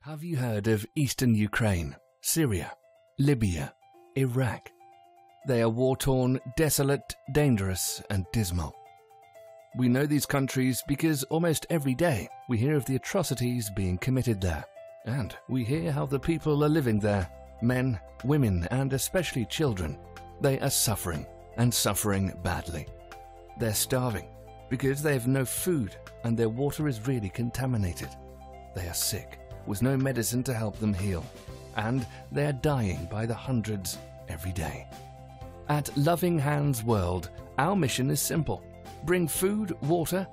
Have you heard of Eastern Ukraine, Syria, Libya, Iraq? They are war-torn, desolate, dangerous, and dismal. We know these countries because almost every day we hear of the atrocities being committed there, and we hear how the people are living there, men, women, and especially children. They are suffering, and suffering badly. They're starving because they have no food and their water is really contaminated. They are sick, with no medicine to help them heal, and they are dying by the hundreds every day. At Loving Hands World, our mission is simple. Bring food, water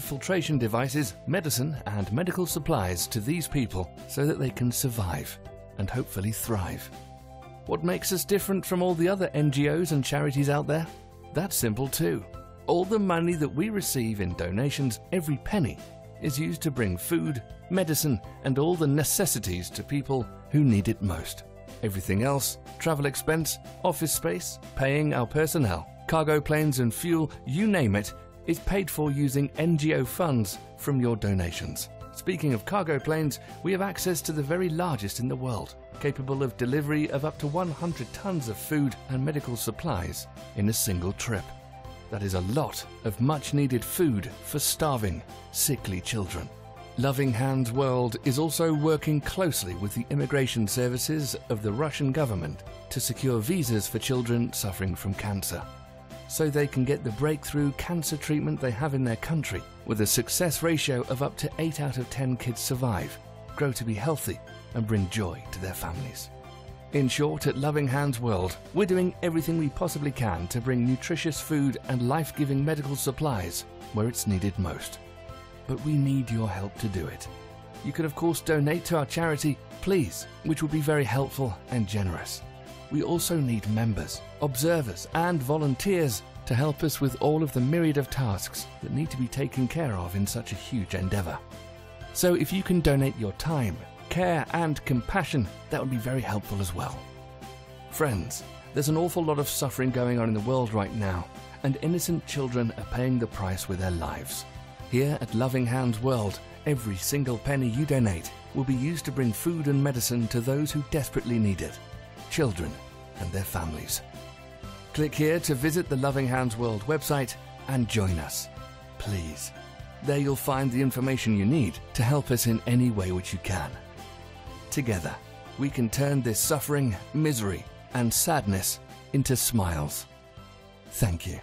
filtration devices, medicine, and medical supplies to these people so that they can survive and hopefully thrive. What makes us different from all the other NGOs and charities out there? That's simple too. All the money that we receive in donations, every penny, is used to bring food, medicine, and all the necessities to people who need it most. Everything else, travel expense, office space, paying our personnel, cargo planes and fuel, you name it, is paid for using NGO funds from your donations. Speaking of cargo planes, we have access to the very largest in the world, capable of delivery of up to 100 tons of food and medical supplies in a single trip. That is a lot of much-needed food for starving, sickly children. Loving Hands World is also working closely with the immigration services of the Russian government to secure visas for children suffering from cancer, so they can get the breakthrough cancer treatment they have in their country, with a success ratio of up to 8 out of 10 kids survive, grow to be healthy, and bring joy to their families. In short, at Loving Hands World, we're doing everything we possibly can to bring nutritious food and life-giving medical supplies where it's needed most. But we need your help to do it. You can of course donate to our charity, please, which would be very helpful and generous. We also need members, observers, and volunteers to help us with all of the myriad of tasks that need to be taken care of in such a huge endeavor. So if you can donate your time, care, and compassion, that would be very helpful as well. Friends, there's an awful lot of suffering going on in the world right now, and innocent children are paying the price with their lives. Here at Loving Hands World, every single penny you donate will be used to bring food and medicine to those who desperately need it, children and their families. Click here to visit the Loving Hands World website and join us, please. There you'll find the information you need to help us in any way which you can. Together, we can turn this suffering, misery, and sadness into smiles. Thank you.